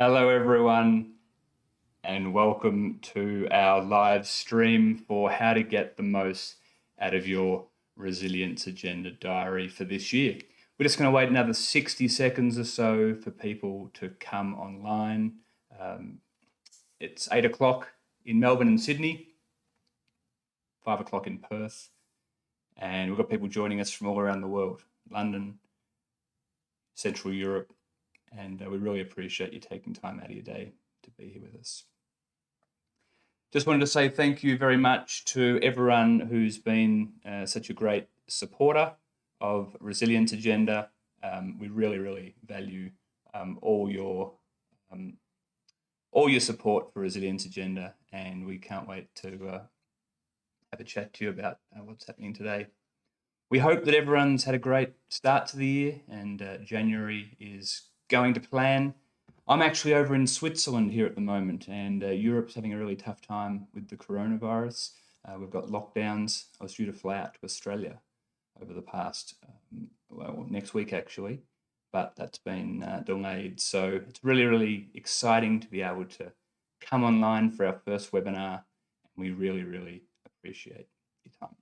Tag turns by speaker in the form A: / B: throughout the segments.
A: Hello, everyone, and welcome to our live stream for how to get the most out of your Resilience Agenda diary for this year. We're just going to wait another 60 seconds or so for people to come online. It's 8 o'clock in Melbourne and Sydney, 5 o'clock in Perth, and we've got people joining us from all around the world, London, Central Europe, and we really appreciate you taking time out of your day to be here with us. Just wanted to say thank you very much to everyone who's been such a great supporter of Resilience Agenda. We really value all your support for Resilience Agenda, and we can't wait to have a chat to you about what's happening today. We hope that everyone's had a great start to the year, and January is going to plan. I'm actually over in Switzerland here at the moment, and Europe's having a really tough time with the coronavirus. We've got lockdowns. I was due to fly out to Australia over the past, next week actually, but that's been delayed. So it's really exciting to be able to come online for our first webinar, and we really appreciate your time.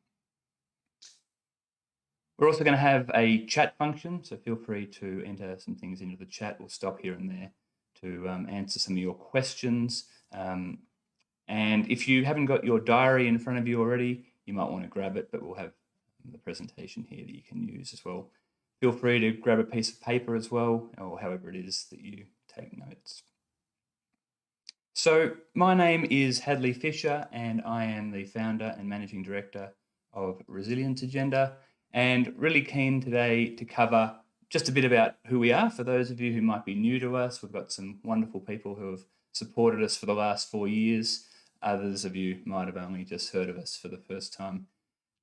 A: We're also going to have a chat function, so feel free to enter some things into the chat. We'll stop here and there to answer some of your questions. And if you haven't got your diary in front of you already, you might want to grab it, but we'll have the presentation here that you can use as well. Feel free to grab a piece of paper as well, or however it is that you take notes. So my name is Hadleigh Fischer, and I am the founder and managing director of Resilience Agenda, and really keen today to cover just a bit about who we are. For those of you who might be new to us, we've got some wonderful people who have supported us for the last 4 years. Others of you might have only just heard of us for the first time.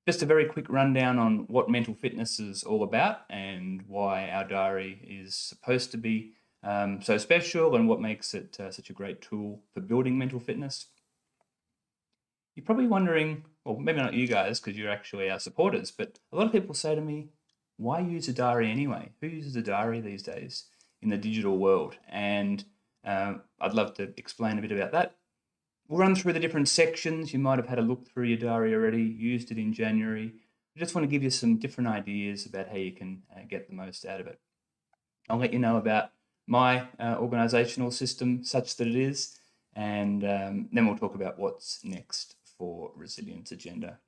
A: Just a very quick rundown on what mental fitness is all about and why our diary is supposed to be so special, and what makes it such a great tool for building mental fitness. You're probably wondering, well, maybe not you guys because you're actually our supporters, but a lot of people say to me, why use a diary anyway? Who uses a diary these days in the digital world? And I'd love to explain a bit about that. We'll run through the different sections. You might have had a look through your diary already, used it in January. I just want to give you some different ideas about how you can get the most out of it. I'll let you know about my organisational system, such that it is, and then we'll talk about what's next for Resilience Agenda.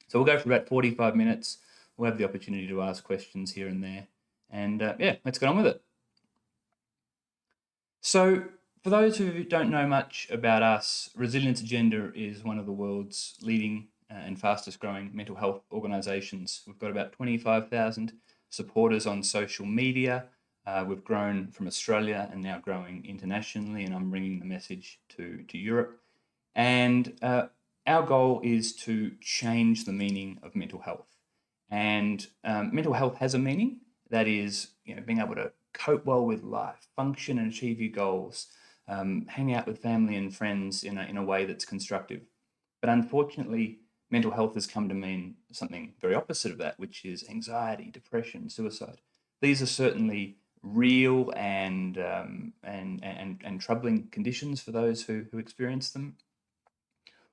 A: So we'll go for about 45 minutes. We'll have the opportunity to ask questions here and there. And yeah, let's get on with it. So for those who don't know much about us, Resilience Agenda is one of the world's leading and fastest growing mental health organisations. We've got about 25,000 supporters on social media. We've grown from Australia and now growing internationally, and I'm bringing the message to Europe. And our goal is to change the meaning of mental health. And mental health has a meaning, that is, being able to cope well with life, function and achieve your goals, hang out with family and friends in a way that's constructive. But unfortunately, mental health has come to mean something very opposite of that, which is anxiety, depression, suicide. These are certainly real and troubling conditions for those who experience them.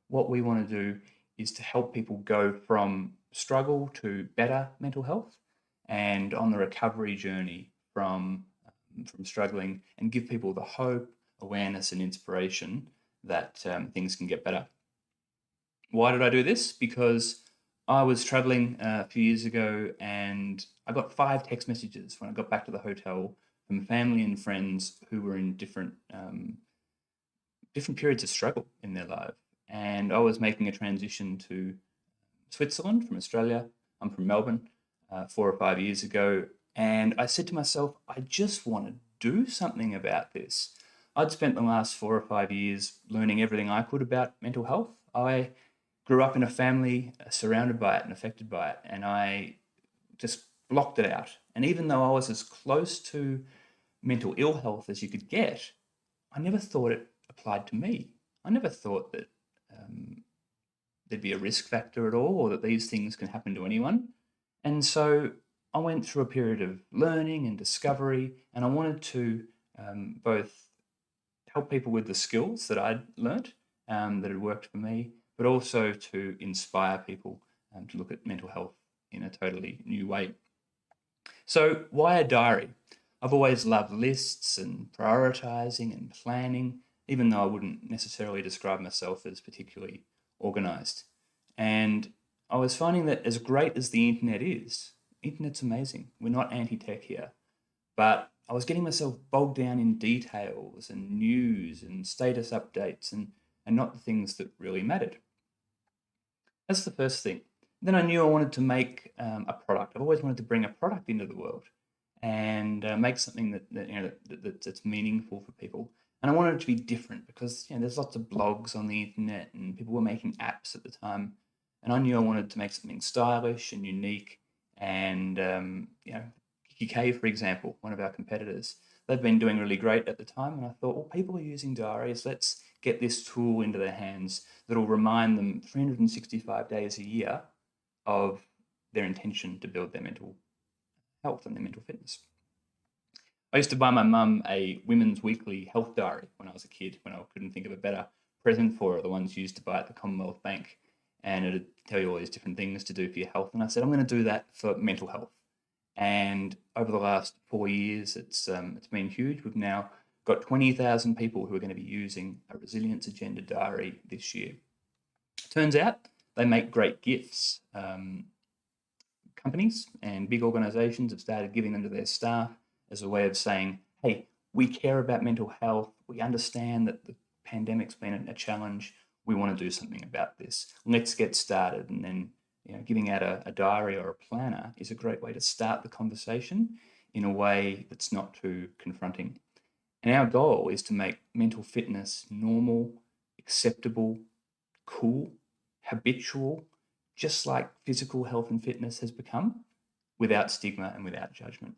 A: What we want to do is to help people go from struggle to better mental health, and on the recovery journey from struggling, and give people the hope, awareness and inspiration that things can get better. Why did I do this? Because I was traveling a few years ago, and I got 5 text messages when I got back to the hotel from family and friends who were in different periods of struggle in their life. And I was making a transition to Switzerland from Australia. I'm from Melbourne 4 or 5 years ago. And I said to myself, I just want to do something about this. I'd spent the last 4 or 5 years learning everything I could about mental health. I grew up in a family surrounded by it and affected by it, and I just blocked it out. And even though I was as close to mental ill health as you could get, I never thought it applied to me. I never thought that there'd be a risk factor at all, or that these things can happen to anyone. And so I went through a period of learning and discovery, and I wanted to both help people with the skills that I'd learnt that had worked for me, but also to inspire people to look at mental health in a totally new way. So why a diary? I've always loved lists and prioritizing and planning, even though I wouldn't necessarily describe myself as particularly organized. And I was finding that as great as the internet's amazing. We're not anti-tech here, but I was getting myself bogged down in details and news and status updates and not the things that really mattered. That's the first thing. Then I knew I wanted to make a product. I've always wanted to bring a product into the world and make something that's meaningful for people. And I wanted it to be different because there's lots of blogs on the internet and people were making apps at the time. And I knew I wanted to make something stylish and unique. And Kiki, for example, one of our competitors, they've been doing really great at the time. And I thought, well, people are using diaries. Let's get this tool into their hands that'll remind them 365 days a year of their intention to build their mental health and their mental fitness. I used to buy my mum a Women's Weekly health diary when I was a kid, when I couldn't think of a better present for her, the ones you used to buy at the Commonwealth Bank. And it'd tell you all these different things to do for your health. And I said, I'm going to do that for mental health. And over the last 4 years, it's been huge. We've now got 20,000 people who are going to be using a Resilience Agenda diary this year. Turns out they make great gifts. Companies and big organizations have started giving them to their staff as a way of saying, hey, we care about mental health. We understand that the pandemic's been a challenge. We want to do something about this. Let's get started. And then giving out a diary or a planner is a great way to start the conversation in a way that's not too confronting. And our goal is to make mental fitness normal, acceptable, cool, habitual, just like physical health and fitness has become, without stigma and without judgment.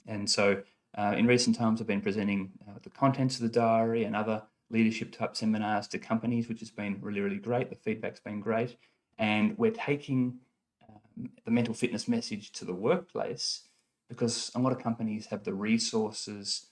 A: And so in recent times, I've been presenting the contents of the diary and other leadership type seminars to companies, which has been really, really great. The feedback's been great. And we're taking the mental fitness message to the workplace because a lot of companies have the resources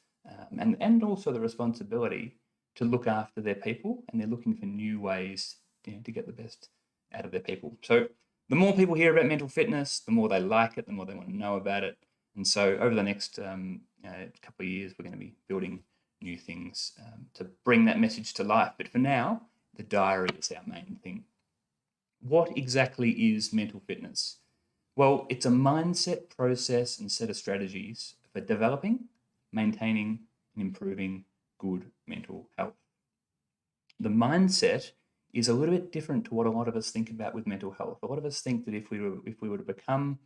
A: and also the responsibility to look after their people, and they're looking for new ways to get the best out of their people. So the more people hear about mental fitness, the more they like it, the more they want to know about it. And so over the next couple of years, we're going to be building new things to bring that message to life. But for now, the diary is our main thing. What exactly is mental fitness? Well, it's a mindset, process, and set of strategies for developing, maintaining, and improving good mental health. The mindset is a little bit different to what a lot of us think about with mental health. A lot of us think that if we were to become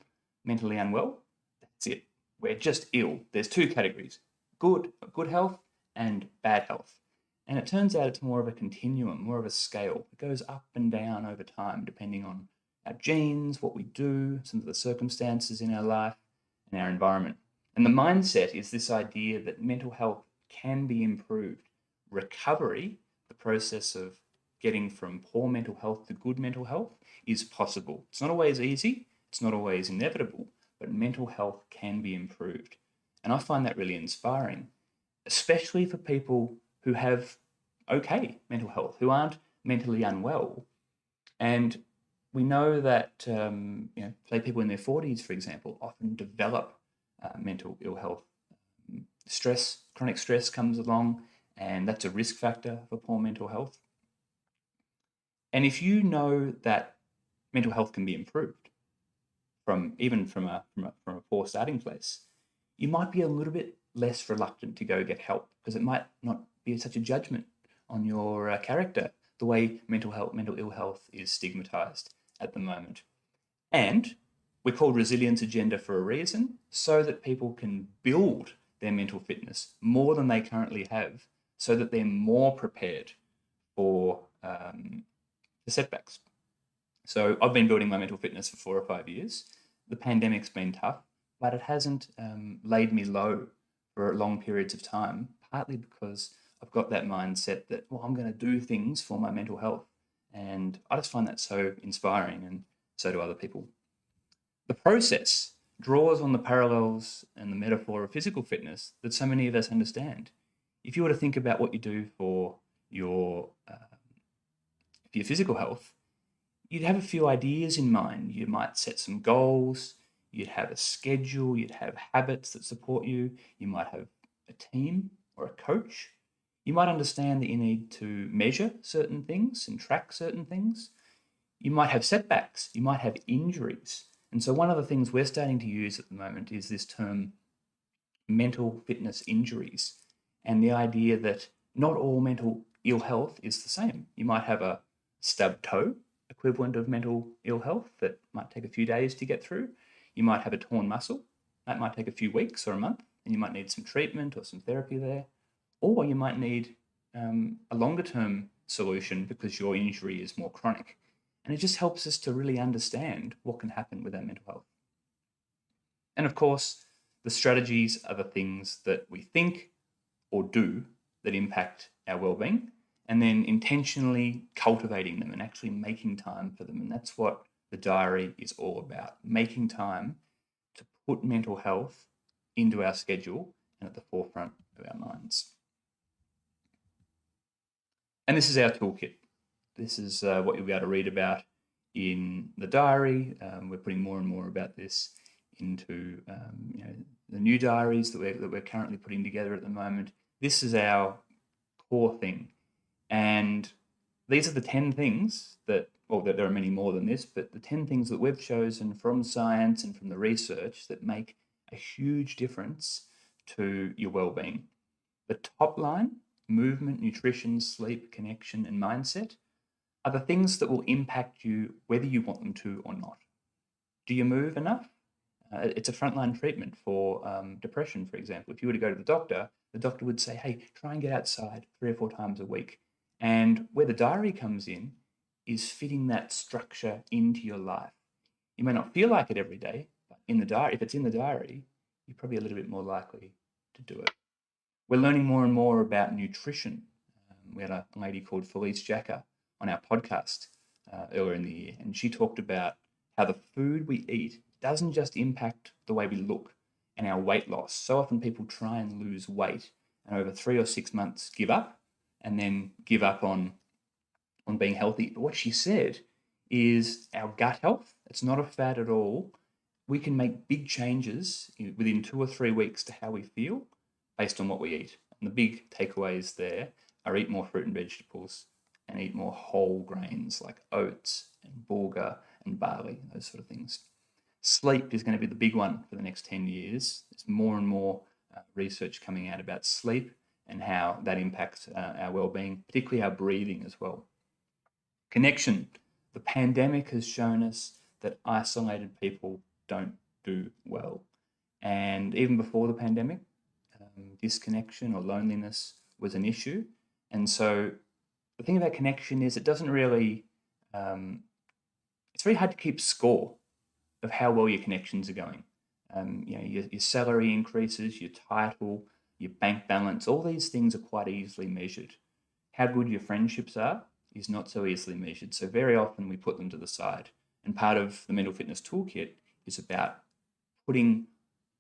A: mentally unwell, that's it. We're just ill. There's two categories, good health and bad health. And it turns out it's more of a continuum, more of a scale. It goes up and down over time, depending on our genes, what we do, some of the circumstances in our life, and our environment. And the mindset is this idea that mental health can be improved. Recovery, the process of getting from poor mental health to good mental health, is possible. It's not always easy, it's not always inevitable, but mental health can be improved. And I find that really inspiring, especially for people who have okay mental health, who aren't mentally unwell. And we know that say people in their 40s, for example, often develop mental ill health. Chronic stress comes along, and that's a risk factor for poor mental health. And if you know that mental health can be improved from a poor starting place, you might be a little bit less reluctant to go get help because it might not be such a judgment on your character, the way mental ill health is stigmatized at the moment. And we're called Resilience Agenda for a reason, so that people can build their mental fitness more than they currently have, so that they're more prepared for the setbacks. So I've been building my mental fitness for 4 or 5 years. The pandemic's been tough, but it hasn't laid me low for long periods of time, partly because I've got that mindset that, well, I'm going to do things for my mental health. And I just find that so inspiring, and so do other people. The process draws on the parallels and the metaphor of physical fitness that so many of us understand. if you were to think about what you do for your physical health, you'd have a few ideas in mind. You might set some goals, you'd have a schedule, you'd have habits that support you, you might have a team or a coach. You might understand that you need to measure certain things and track certain things. You might have setbacks, you might have injuries. And so one of the things we're starting to use at the moment is this term mental fitness injuries, and the idea that not all mental ill health is the same. You might have a stubbed toe, equivalent of mental ill health, that might take a few days to get through. You might have a torn muscle, that might take a few weeks or a month, and you might need some treatment or some therapy there. Or you might need a longer term solution because your injury is more chronic. And it just helps us to really understand what can happen with our mental health. And of course, the strategies are the things that we think or do that impact our well-being, and then intentionally cultivating them and actually making time for them. And that's what the diary is all about, making time to put mental health into our schedule and at the forefront of our minds. And this is our toolkit. This is what you'll be able to read about in the diary. We're putting more and more about this into the new diaries that we're currently putting together at the moment. This is our core thing. And these are the 10 things that, well, there are many more than this, but the 10 things that we've chosen from science and from the research that make a huge difference to your well-being. The top line, movement, nutrition, sleep, connection, and mindset, are the things that will impact you whether you want them to or not. Do you move enough? It's a frontline treatment for depression, for example. If you were to go to the doctor would say, hey, try and get outside 3 or 4 times a week. And where the diary comes in is fitting that structure into your life. You may not feel like it every day, but in the diary, if it's in the diary, you're probably a little bit more likely to do it. We're learning more and more about nutrition. We had a lady called Felice Jacker on our podcast earlier in the year, and she talked about how the food we eat doesn't just impact the way we look and our weight loss. So often people try and lose weight and over 3 or 6 months give up and then give up on being healthy. But what she said is our gut health, it's not a fad at all. We can make big changes within 2 or 3 weeks to how we feel based on what we eat. And the big takeaways there are eat more fruit and vegetables and eat more whole grains like oats and bulgur and barley, those sort of things. Sleep is going to be the big one for the next 10 years. There's more and more research coming out about sleep and how that impacts our well-being, particularly our breathing as well. Connection. The pandemic has shown us that isolated people don't do well. And even before the pandemic, disconnection or loneliness was an issue. And so the thing about connection is it doesn't really, it's very hard to keep score of how well your connections are going. Your salary increases, your title, your bank balance, all these things are quite easily measured. How good your friendships are is not so easily measured. So very often we put them to the side. And part of the Mental Fitness Toolkit is about putting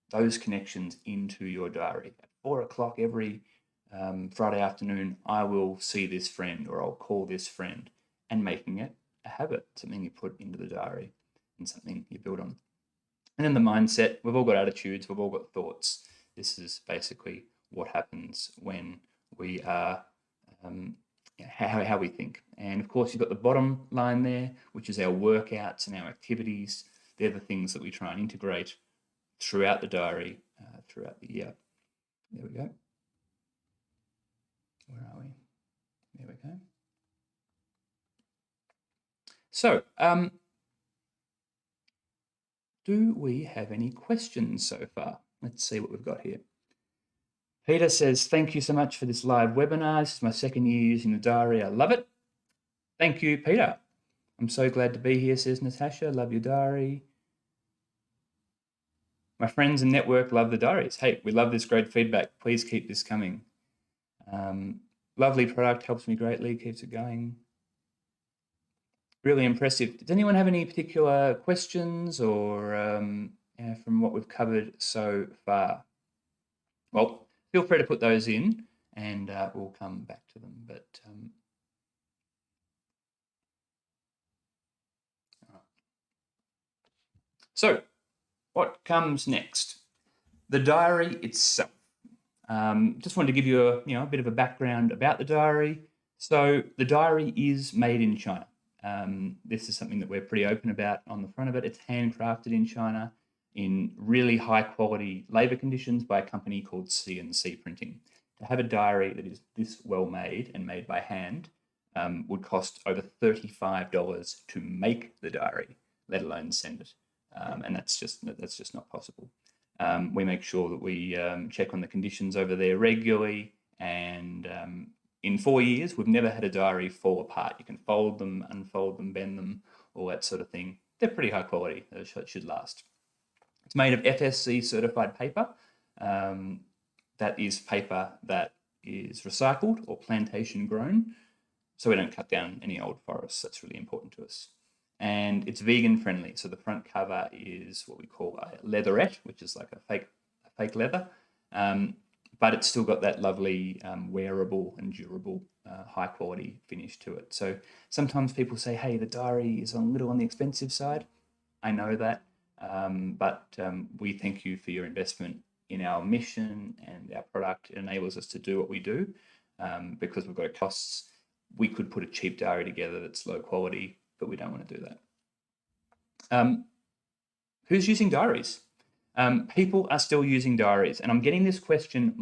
A: those connections into your diary. At 4 o'clock every Friday afternoon, I will see this friend or I'll call this friend, and making it a habit, something you put into the diary and something you build on. And then the mindset, we've all got attitudes, we've all got thoughts. This is basically what happens when we are, how we think. And of course, you've got the bottom line there, which is our workouts and our activities. They're the things that we try and integrate throughout the diary, throughout the year. There we go. Where are we? There we go. So, do we have any questions so far? Let's see what we've got here. Peter says, thank you so much for this live webinar. This is my second year using the diary. I love it. Thank you, Peter. I'm so glad to be here, says Natasha. Love your diary. My friends and network love the diaries. Hey, we love this great feedback. Please keep this coming. Lovely product, helps me greatly, keeps it going. Really impressive. Does anyone have any particular questions or from what we've covered so far? Well, feel free to put those in and we'll come back to them. But so what comes next? The diary itself. Just wanted to give you a bit of a background about the diary. So the diary is made in China. This is something that we're pretty open about on the front of it. It's handcrafted in China in really high quality labor conditions by a company called CNC Printing. To have a diary that is this well made and made by hand would cost over $35 to make the diary, let alone send it. And that's just not possible. We make sure that we check on the conditions over there regularly, and in 4 years, we've never had a diary fall apart. You can fold them, unfold them, bend them, all that sort of thing. They're pretty high quality. It should last. It's made of FSC certified paper. That is paper that is recycled or plantation grown, so we don't cut down any old forests. That's really important to us. And it's vegan friendly. So the front cover is what we call a leatherette, which is like a fake leather, but it's still got that lovely wearable and durable high quality finish to it. So sometimes people say, hey, the diary is a little on the expensive side. I know that, but we thank you for your investment in our mission and our product. It enables us to do what we do because we've got costs. We could put a cheap diary together that's low quality, but we don't want to do that. Who's using diaries? People are still using diaries, and I'm getting this question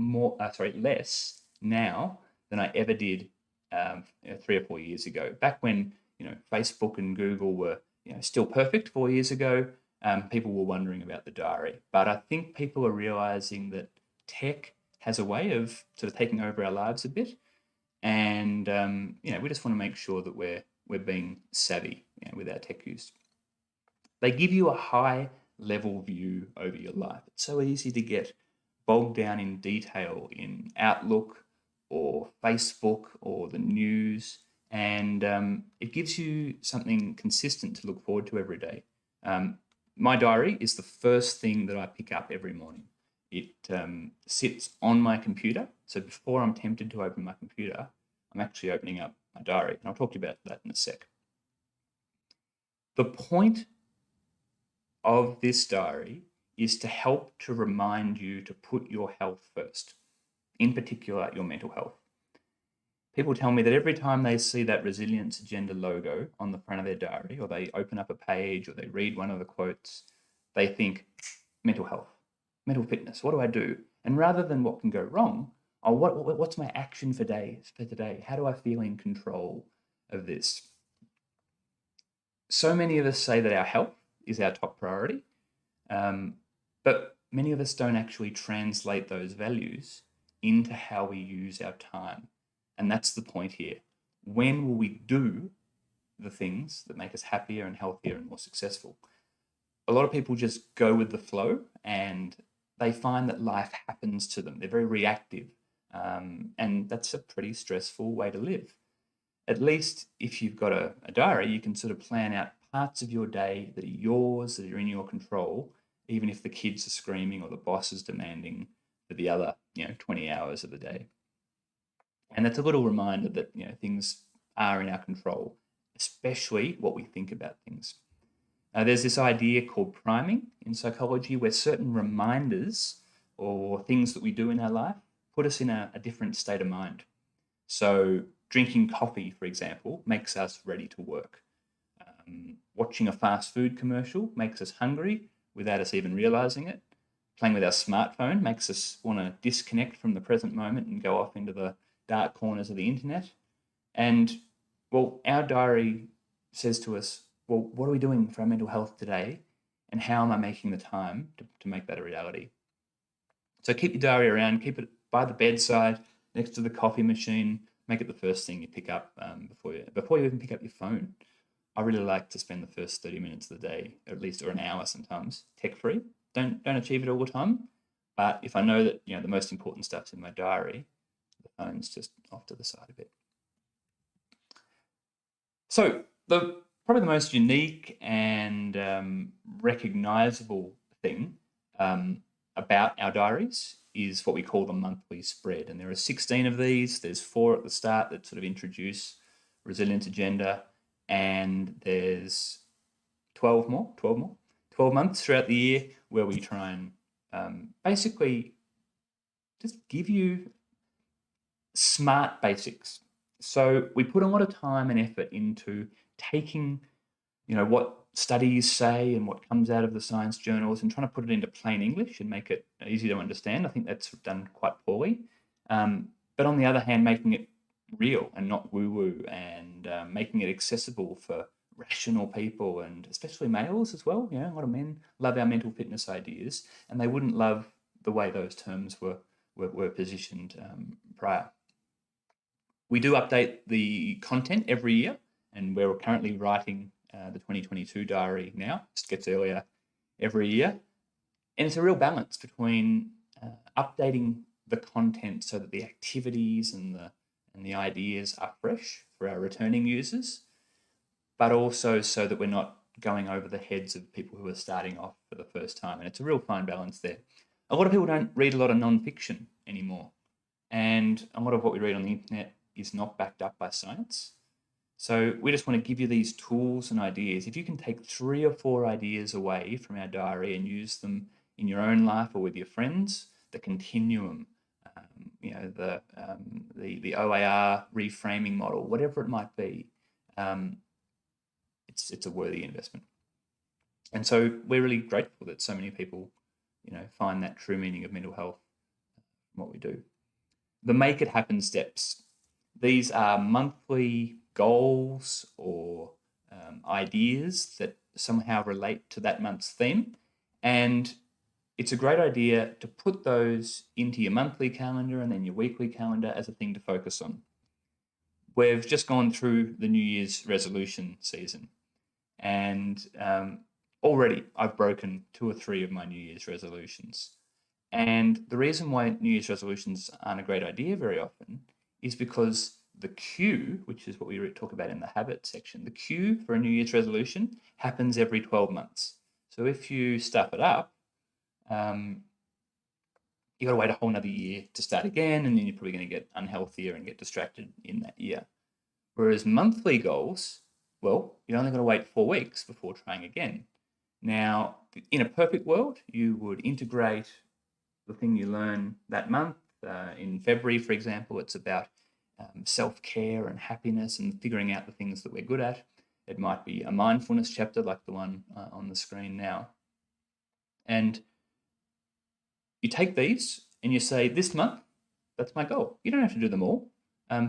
A: less now than I ever did 3 or 4 years ago. Back when Facebook and Google were still perfect 4 years ago, people were wondering about the diary. But I think people are realizing that tech has a way of sort of taking over our lives a bit, and we just want to make sure that we're being savvy with our tech use. They give you a high level view over your life. It's so easy to get bogged down in detail in Outlook or Facebook or the news, and it gives you something consistent to look forward to every day. My diary is the first thing that I pick up every morning. It sits on my computer, so before I'm tempted to open my computer, I'm actually opening up my diary, and I'll talk to you about that in a sec. The point of this diary is to help to remind you to put your health first, in particular your mental health. People tell me that every time they see that Resilience Agenda logo on the front of their diary, or they open up a page, or they read one of the quotes, they think, mental health, mental fitness, what do I do? And rather than what can go wrong, what's my action for today? How do I feel in control of this? So many of us say that our health is our top priority, but many of us don't actually translate those values into how we use our time. And that's the point here. When will we do the things that make us happier and healthier and more successful? A lot of people just go with the flow, and they find that life happens to them. They're very reactive, and that's a pretty stressful way to live. At least if you've got a diary, you can sort of plan out parts of your day that are yours, that are in your control, even if the kids are screaming or the boss is demanding for the other 20 hours of the day. And that's a little reminder that things are in our control, especially what we think about things. There's this idea called priming in psychology, where certain reminders or things that we do in our life put us in a different state of mind. So drinking coffee, for example, makes us ready to work. Watching a fast food commercial makes us hungry without us even realizing it. Playing with our smartphone makes us want to disconnect from the present moment and go off into the dark corners of the internet. And, well, our diary says to us, well, what are we doing for our mental health today? And how am I making the time to make that a reality? So keep your diary around, keep it by the bedside, next to the coffee machine. Make it the first thing you pick up before you even pick up your phone. I really like to spend the first 30 minutes of the day, or at least, or an hour sometimes, tech-free. Don't achieve it all the time, but if I know that the most important stuff's in my diary, the phone's just off to the side of it. So probably the most unique and recognizable thing about our diaries is what we call the monthly spread. And there are 16 of these. There's 4 at the start that sort of introduce Resilience Agenda, and there's 12 months throughout the year where we try and basically just give you smart basics. So we put a lot of time and effort into taking, what studies say and what comes out of the science journals and trying to put it into plain English and make it easy to understand. I think that's done quite poorly. But on the other hand, making it real and not woo-woo, and making it accessible for rational people, and especially males as well. A lot of men love our mental fitness ideas, and they wouldn't love the way those terms were positioned prior. We do update the content every year, and we're currently writing the 2022 diary now. It gets earlier every year. And it's a real balance between updating the content so that the activities and the ideas are fresh for our returning users, but also so that we're not going over the heads of people who are starting off for the first time. And it's a real fine balance there. A lot of people don't read a lot of non-fiction anymore. And a lot of what we read on the internet is not backed up by science. So we just want to give you these tools and ideas. If you can take 3 or 4 ideas away from our diary and use them in your own life or with your friends, the continuum, the OAR reframing model, whatever it might be, it's a worthy investment. And so we're really grateful that so many people, find that true meaning of mental health from what we do. The Make It Happen steps. These are monthly goals or ideas that somehow relate to that month's theme. And it's a great idea to put those into your monthly calendar and then your weekly calendar as a thing to focus on. We've just gone through the New Year's resolution season, and already I've broken 2 or 3 of my New Year's resolutions. And the reason why New Year's resolutions aren't a great idea very often is because the cue, which is what we talk about in the habit section, the cue for a New Year's resolution happens every 12 months. So if you stuff it up, you got to wait a whole another year to start again, and then you're probably going to get unhealthier and get distracted in that year. Whereas monthly goals, well, you're only going to wait 4 weeks before trying again. Now, in a perfect world, you would integrate the thing you learn that month. In February, for example, it's about self-care and happiness and figuring out the things that we're good at. It might be a mindfulness chapter like the one on the screen now. And you take these and you say, this month, that's my goal. You don't have to do them all.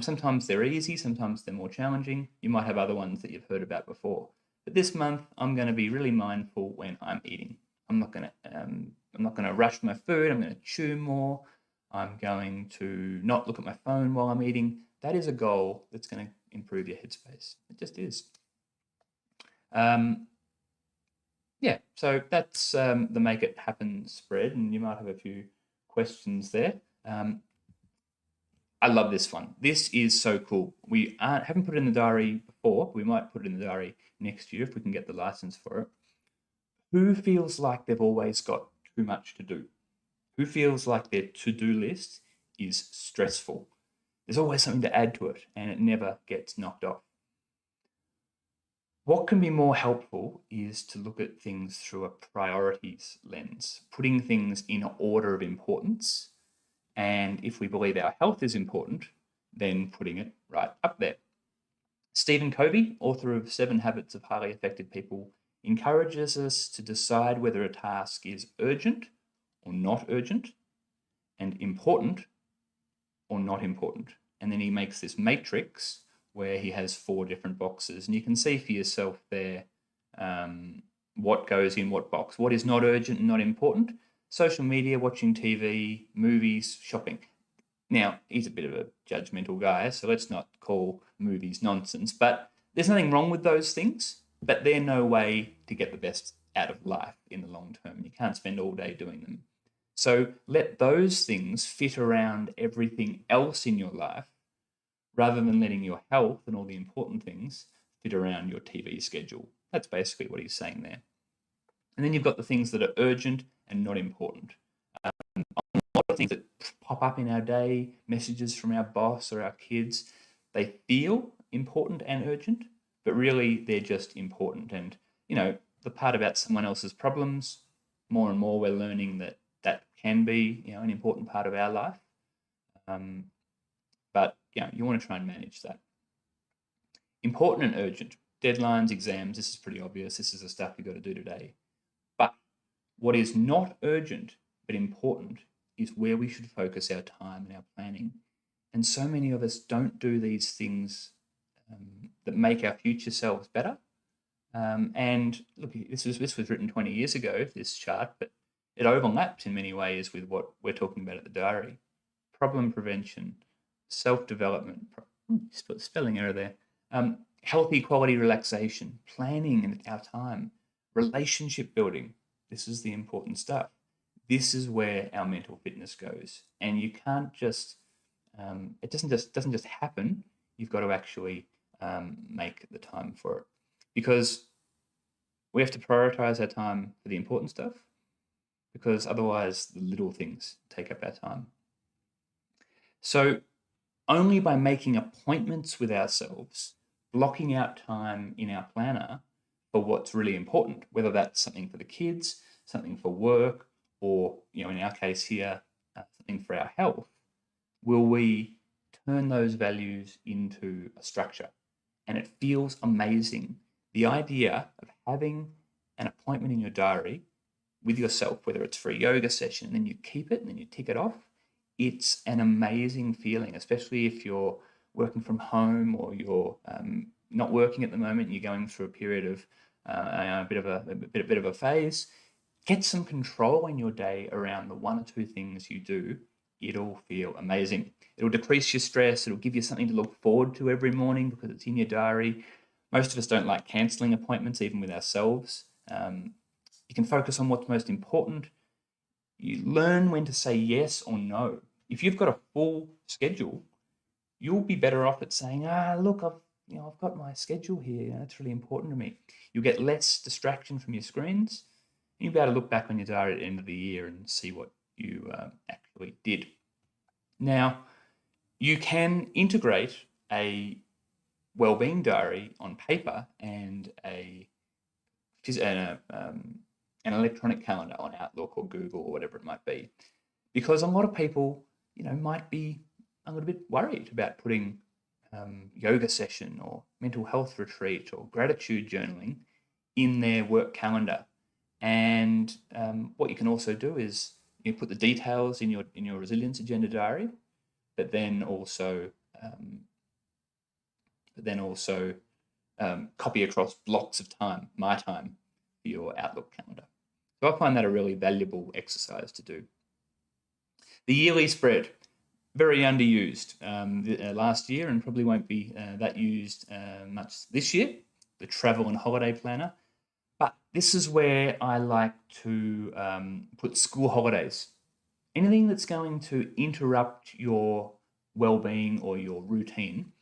A: Sometimes they're easy, sometimes they're more challenging. You might have other ones that you've heard about before. But this month, I'm going to be really mindful when I'm eating. I'm not going to rush my food. I'm going to chew more. I'm going to not look at my phone while I'm eating. That is a goal that's going to improve your headspace. It just is. So that's the Make It Happen spread, and you might have a few questions there. I love this one. This is so cool. We haven't put it in the diary before, but we might put it in the diary next year if we can get the license for it. Who feels like they've always got too much to do? Who feels like their to-do list is stressful? There's always something to add to it, and it never gets knocked off. What can be more helpful is to look at things through a priorities lens, putting things in order of importance. And if we believe our health is important, then putting it right up there. Stephen Covey, author of 7 Habits of Highly Effective People, encourages us to decide whether a task is urgent or not urgent, and important or not important. And then he makes this matrix where he has 4 different boxes, and you can see for yourself there what goes in what box. What is not urgent and not important? Social media, watching TV, movies, shopping. Now, he's a bit of a judgmental guy, so let's not call movies nonsense, but there's nothing wrong with those things, but they're no way to get the best out of life in the long term. You can't spend all day doing them. So let those things fit around everything else in your life, rather than letting your health and all the important things fit around your TV schedule. That's basically what he's saying there. And then you've got the things that are urgent and not important. A lot of things that pop up in our day, messages from our boss or our kids, they feel important and urgent, but really they're just important. And, the part about someone else's problems, more and more we're learning that that can be, an important part of our life. But, you want to try and manage that. Important and urgent. Deadlines, exams, this is pretty obvious. This is the stuff you've got to do today. But what is not urgent but important is where we should focus our time and our planning. And so many of us don't do these things that make our future selves better. And look, this was written 20 years ago, this chart, but it overlaps in many ways with what we're talking about at the diary. Problem prevention, self-development, spelling error there, healthy quality relaxation, planning our time, relationship building. This is the important stuff. This is where our mental fitness goes. And you can't just, it doesn't just happen. You've got to actually make the time for it. Because we have to prioritize our time for the important stuff, because otherwise the little things take up our time. So only by making appointments with ourselves, blocking out time in our planner for what's really important, whether that's something for the kids, something for work, or, in our case here, something for our health, will we turn those values into a structure. And it feels amazing. The idea of having an appointment in your diary with yourself, whether it's for a yoga session, and then you keep it and then you tick it off, it's an amazing feeling, especially if you're working from home or you're not working at the moment and you're going through a period of a bit of a phase. Get some control in your day around the one or two things you do. It'll feel amazing. It'll decrease your stress. It'll give you something to look forward to every morning because it's in your diary. Most of us don't like cancelling appointments, even with ourselves. You can focus on what's most important. You learn when to say yes or no. If you've got a full schedule, you'll be better off at saying, look, I've got my schedule here. That's really important to me. You'll get less distraction from your screens. And you'll be able to look back on your diary at the end of the year and see what you actually did. Now, you can integrate a wellbeing diary on paper and an electronic calendar on Outlook or Google or whatever it might be, because a lot of people, might be a little bit worried about putting yoga session or mental health retreat or gratitude journaling in their work calendar. And what you can also do is you put the details in your resilience agenda diary, but then also copy across blocks of time, my time, for your Outlook calendar. So I find that a really valuable exercise to do. The yearly spread, very underused last year, and probably won't be that used much this year, the travel and holiday planner. But this is where I like to put school holidays. Anything that's going to interrupt your well-being or your routine.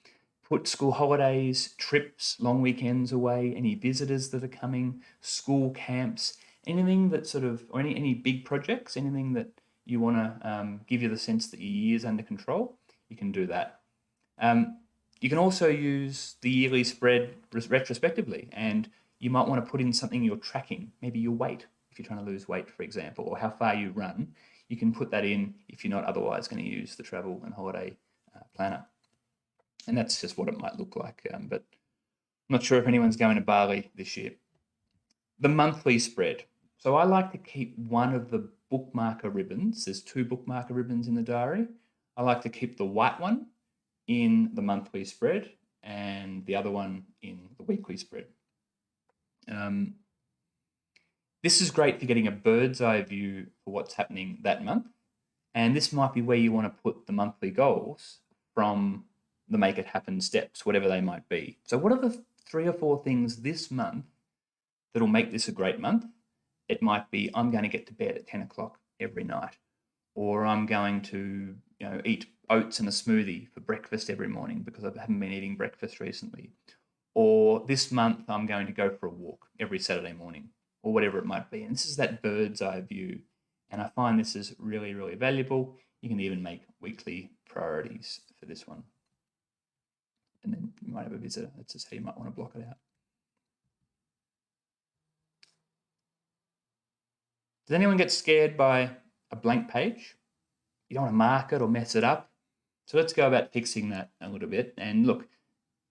A: Put school holidays, trips, long weekends away, any visitors that are coming, school camps, anything that or any big projects, anything that you want to give you the sense that your year's under control, you can do that. You can also use the yearly spread retrospectively, and you might want to put in something you're tracking, maybe your weight, if you're trying to lose weight, for example, or how far you run. You can put that in if you're not otherwise going to use the travel and holiday planner. And that's just what it might look like, but I'm not sure if anyone's going to Bali this year. The monthly spread. So I like to keep one of the bookmarker ribbons. There's 2 bookmarker ribbons in the diary. I like to keep the white one in the monthly spread and the other one in the weekly spread. This is great for getting a bird's eye view for what's happening that month. And this might be where you want to put the monthly goals from the make it happen steps, whatever they might be. So what are the 3 or 4 things this month that'll make this a great month? It might be, I'm going to get to bed at 10 o'clock every night, or I'm going to eat oats and a smoothie for breakfast every morning because I haven't been eating breakfast recently, or this month I'm going to go for a walk every Saturday morning, or whatever it might be. And this is that bird's eye view. And I find this is really, really valuable. You can even make weekly priorities for this one. And then you might have a visitor. That's just how you might want to block it out. Does anyone get scared by a blank page? You don't want to mark it or mess it up. So let's go about fixing that a little bit. And look,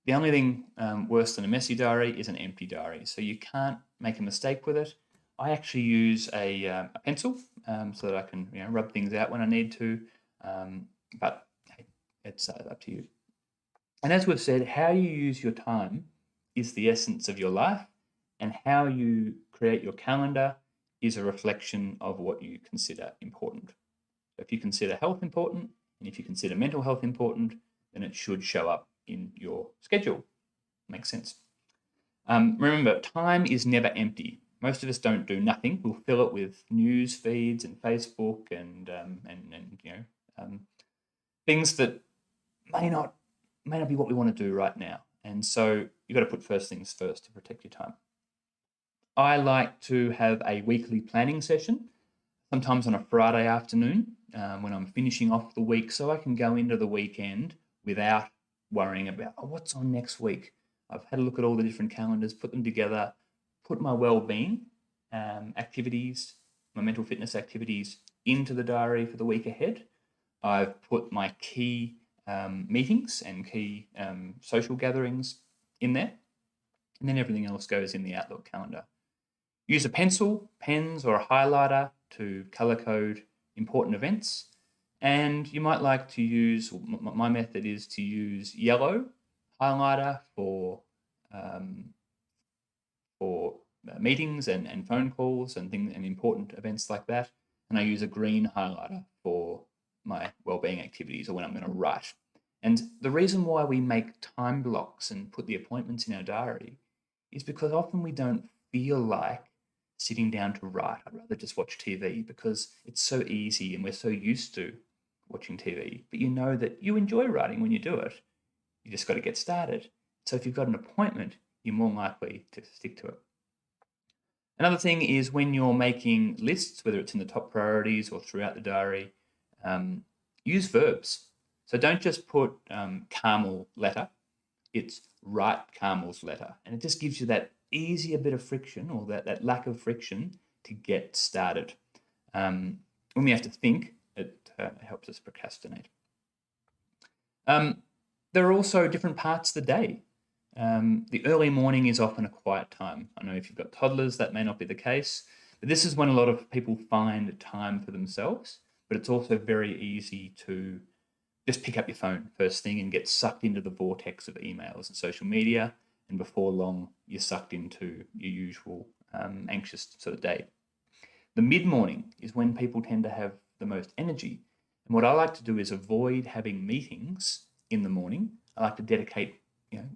A: the only thing worse than a messy diary is an empty diary. So you can't make a mistake with it. I actually use a pencil so that I can rub things out when I need to. But hey, it's up to you. And as we've said, how you use your time is the essence of your life, and how you create your calendar is a reflection of what you consider important. So if you consider health important, and if you consider mental health important, then it should show up in your schedule. Makes sense. Remember, time is never empty. Most of us don't do nothing. We'll fill it with news feeds and Facebook and things that may not be what we want to do right now. And so you've got to put first things first to protect your time. I like to have a weekly planning session, sometimes on a Friday afternoon when I'm finishing off the week, so I can go into the weekend without worrying about what's on next week. I've had a look at all the different calendars, put them together, put my wellbeing activities, my mental fitness activities into the diary for the week ahead. I've put my key meetings and key social gatherings in there, and then everything else goes in the Outlook calendar. Use a pencil, pens, or a highlighter to color code important events. And you might like to use, my method is to use yellow highlighter for meetings and phone calls and things and important events like that. And I use a green highlighter for my wellbeing activities or when I'm going to write. And the reason why we make time blocks and put the appointments in our diary is because often we don't feel like sitting down to write. I'd rather just watch TV because it's so easy and we're so used to watching TV. But you know that you enjoy writing when you do it. You just got to get started. So if you've got an appointment, you're more likely to stick to it. Another thing is when you're making lists, whether it's in the top priorities or throughout the diary, use verbs. So don't just put Carmel letter. It's write Carmel's letter. And it just gives you that easier bit of friction or that lack of friction to get started. When we have to think, it helps us procrastinate. There are also different parts of the day. The early morning is often a quiet time. I know if you've got toddlers, that may not be the case, but this is when a lot of people find time for themselves, but it's also very easy to just pick up your phone first thing and get sucked into the vortex of emails and social media, and before long, you're sucked into your usual anxious sort of day. The mid-morning is when people tend to have the most energy, and what I like to do is avoid having meetings in the morning. I like to dedicate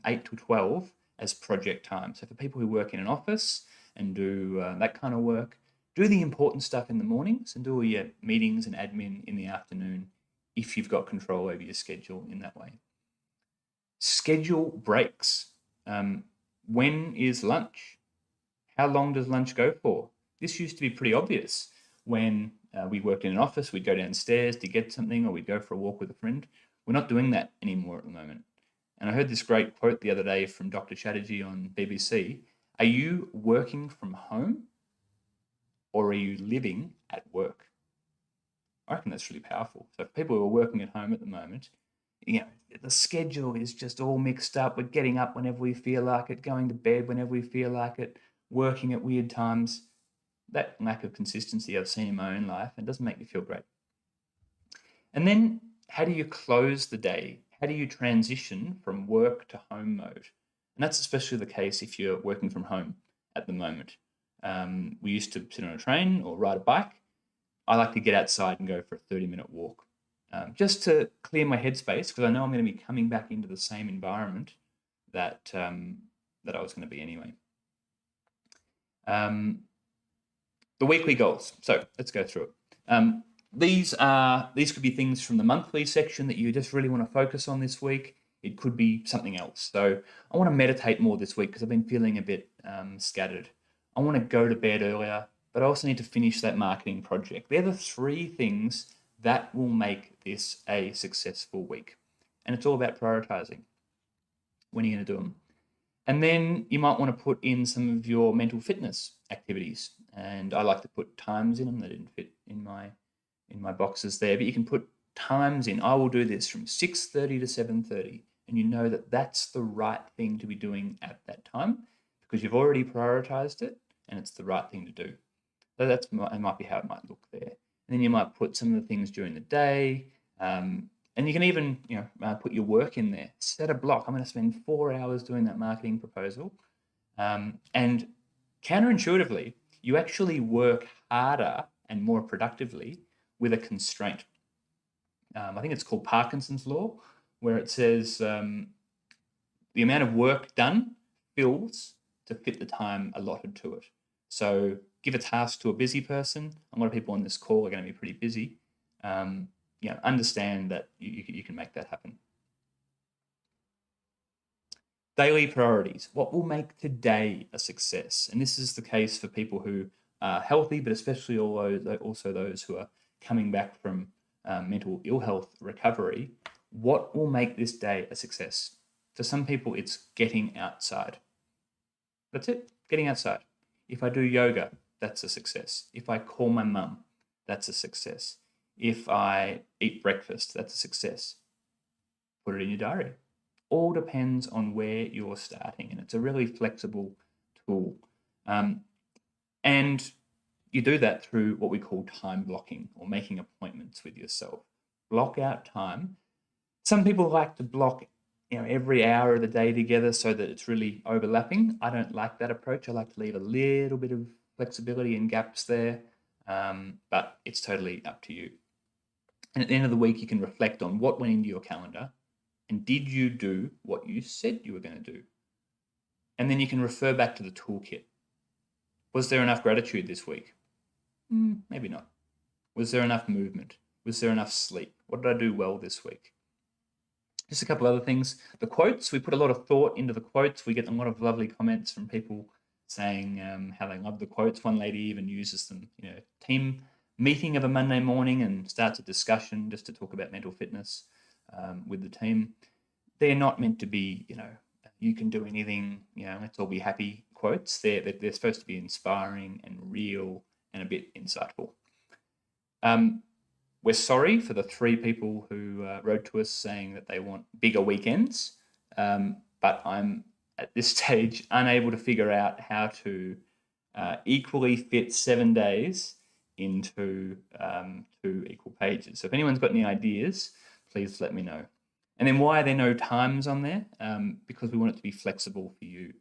A: 8 to 12 as project time. So for people who work in an office and do that kind of work, do the important stuff in the mornings and do all your meetings and admin in the afternoon if you've got control over your schedule in that way. Schedule breaks. When is lunch? How long does lunch go for? This used to be pretty obvious when we worked in an office. We'd go downstairs to get something or we'd go for a walk with a friend. We're not doing that anymore at the moment. And I heard this great quote the other day from Dr. Chatterjee on BBC. Are you working from home or are you living at work? I reckon that's really powerful. So for people who are working at home at the moment, the schedule is just all mixed up. We're getting up whenever we feel like it, going to bed whenever we feel like it, working at weird times. That lack of consistency I've seen in my own life and doesn't make me feel great. And then how do you close the day? How do you transition from work to home mode? And that's especially the case if you're working from home at the moment. We used to sit on a train or ride a bike. I like to get outside and go for a 30-minute walk just to clear my headspace because I know I'm going to be coming back into the same environment that I was going to be anyway. The weekly goals. So let's go through it. These could be things from the monthly section that you just really want to focus on this week. It could be something else. So I want to meditate more this week because I've been feeling a bit scattered. I want to go to bed earlier, but I also need to finish that marketing project. They're the three things that will make this a successful week. And it's all about prioritizing. When are you going to do them? And then you might want to put in some of your mental fitness activities. And I like to put times in them. They didn't fit in my boxes there, but you can put times in. I will do this from 6:30 to 7:30, and you know that that's the right thing to be doing at that time because you've already prioritized it and it's the right thing to do. So that might be how it might look there. And then you might put some of the things during the day, and you can even put your work in there. Set a block. I'm going to spend 4 hours doing that marketing proposal, and counterintuitively, you actually work harder and more productively with a constraint. I think it's called Parkinson's law, where it says the amount of work done fills to fit the time allotted to it. So give a task to a busy person. A lot of people on this call are going to be pretty busy. Understand that you can make that happen. Daily priorities. What will make today a success? And this is the case for people who are healthy, but especially also those who are coming back from mental ill health recovery. What will make this day a success? For some people, it's getting outside. That's it, getting outside. If I do yoga, that's a success. If I call my mum, that's a success. If I eat breakfast, that's a success. Put it in your diary. All depends on where you're starting, and it's a really flexible tool. And you do that through what we call time blocking or making appointments with yourself. Block out time. Some people like to block every hour of the day together so that it's really overlapping. I don't like that approach. I like to leave a little bit of flexibility and gaps there, but it's totally up to you. And at the end of the week, you can reflect on what went into your calendar and did you do what you said you were going to do? And then you can refer back to the toolkit. Was there enough gratitude this week? Maybe not. Was there enough movement? Was there enough sleep? What did I do well this week? Just a couple other things. The quotes, we put a lot of thought into the quotes. We get a lot of lovely comments from people saying how they love the quotes. One lady even uses them, team meeting of a Monday morning and starts a discussion just to talk about mental fitness with the team. They're not meant to be, you can do anything, let's all be happy quotes. They're supposed to be inspiring and real and a bit insightful. We're sorry for the 3 people who wrote to us saying that they want bigger weekends, but I'm at this stage unable to figure out how to equally fit 7 days into 2 equal pages. So if anyone's got any ideas, please let me know. And then why are there no times on there? Because we want it to be flexible for you.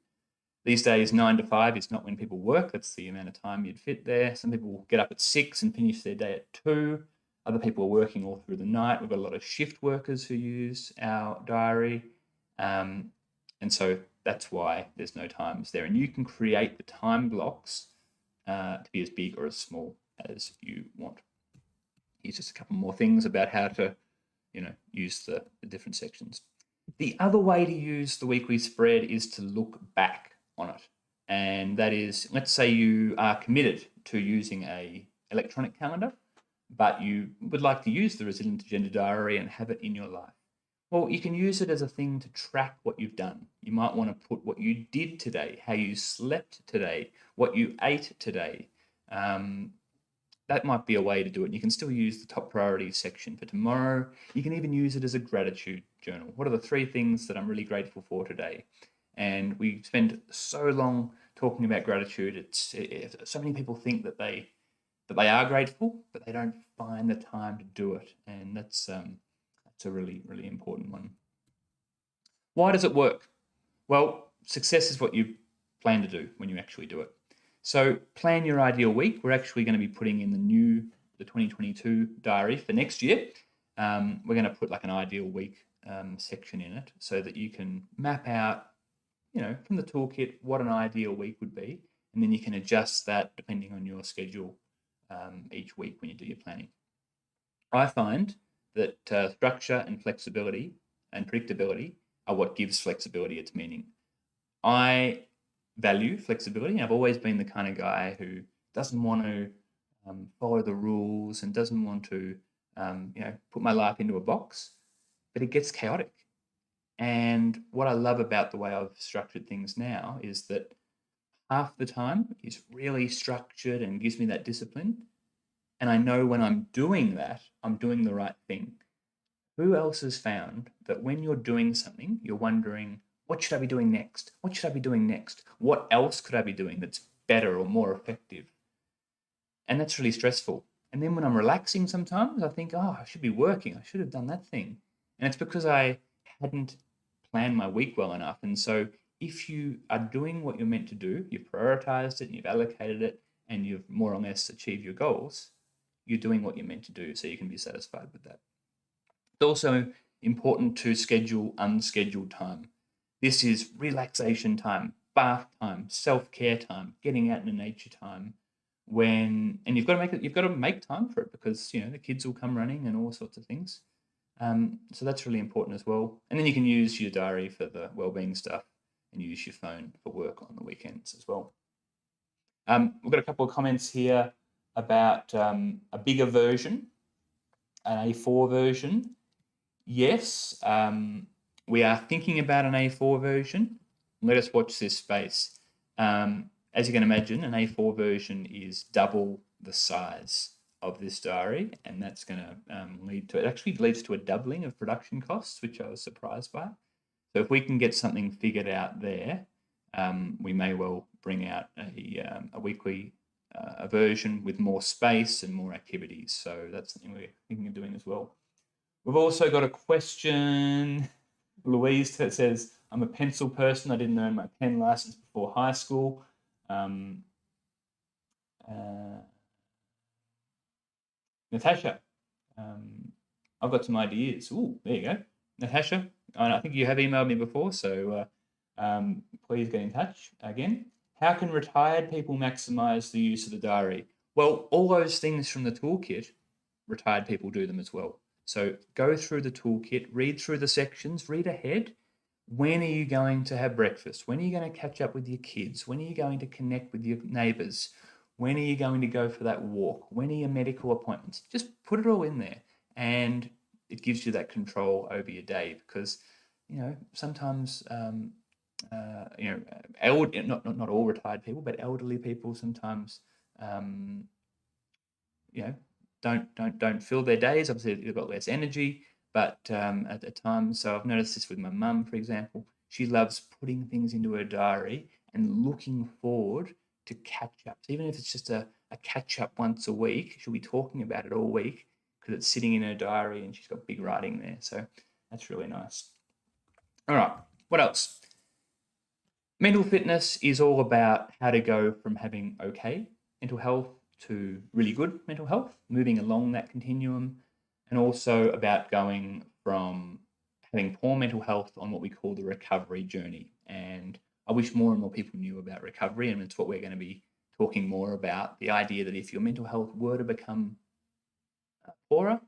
A: These days, 9 to 5 is not when people work. That's the amount of time you'd fit there. Some people get up at 6 and finish their day at 2. Other people are working all through the night. We've got a lot of shift workers who use our diary. And so that's why there's no times there. And you can create the time blocks to be as big or as small as you want. Here's just a couple more things about how to, use the different sections. The other way to use the weekly spread is to look back on it. And that is, let's say you are committed to using a electronic calendar, but you would like to use the Resilient Agenda Diary and have it in your life. Well, you can use it as a thing to track what you've done. You might want to put what you did today, how you slept today, what you ate today. That might be a way to do it. You can still use the top priorities section for tomorrow. You can even use it as a gratitude journal. What are the 3 things that I'm really grateful for today? And we spend so long talking about gratitude. So many people think that they are grateful, but they don't find the time to do it. And that's a really, really important one. Why does it work? Well, success is what you plan to do when you actually do it. So plan your ideal week. We're actually going to be putting in the 2022 diary for next year. We're going to put like an ideal week section in it so that you can map out, from the toolkit what an ideal week would be. And then you can adjust that depending on your schedule each week when you do your planning. I find that structure and flexibility and predictability are what gives flexibility its meaning. I value flexibility. I've always been the kind of guy who doesn't want to follow the rules and doesn't want to put my life into a box, but it gets chaotic. And what I love about the way I've structured things now is that half the time is really structured and gives me that discipline. And I know when I'm doing that, I'm doing the right thing. Who else has found that when you're doing something, you're wondering, what should I be doing next? What should I be doing next? What else could I be doing that's better or more effective? And that's really stressful. And then when I'm relaxing sometimes, I think, oh, I should be working. I should have done that thing. And it's because I hadn't planned my week well enough. And so if you are doing what you're meant to do, you've prioritized it and you've allocated it and you've more or less achieved your goals, you're doing what you're meant to do. So you can be satisfied with that. It's also important to schedule unscheduled time. This is relaxation time, bath time, self-care time, getting out in the nature time. And you've got to make time for it because the kids will come running and all sorts of things. So that's really important as well. And then you can use your diary for the wellbeing stuff and use your phone for work on the weekends as well. We've got a couple of comments here about a bigger version, an A4 version. Yes, we are thinking about an A4 version. Let us watch this space. As you can imagine, an A4 version is double the size of this diary, and that's going to it actually leads to a doubling of production costs, which I was surprised by. So if we can get something figured out there, we may well bring out a weekly version with more space and more activities. So that's something we're thinking of doing as well. We've also got a question, Louise, that says, I'm a pencil person. I didn't earn my pen license before high school. Natasha, I've got some ideas. Ooh, there you go. Natasha, I think you have emailed me before, so please get in touch again. How can retired people maximize the use of the diary? Well, all those things from the toolkit, retired people do them as well. So go through the toolkit, read through the sections, read ahead. When are you going to have breakfast? When are you going to catch up with your kids? When are you going to connect with your neighbours? When are you going to go for that walk? When are your medical appointments? Just put it all in there, and it gives you that control over your day because, sometimes, not all retired people, but elderly people sometimes, don't fill their days. Obviously, they've got less energy, but at the time, so I've noticed this with my mum, for example. She loves putting things into her diary and looking forward to catch up. So even if it's just a catch up once a week, she'll be talking about it all week because it's sitting in her diary and she's got big writing there. So that's really nice. All right, what else? Mental fitness is all about how to go from having okay mental health to really good mental health, moving along that continuum, and also about going from having poor mental health on what we call the recovery journey. And I wish more and more people knew about recovery, and it's what we're going to be talking more about, the idea that if your mental health were to become poorer,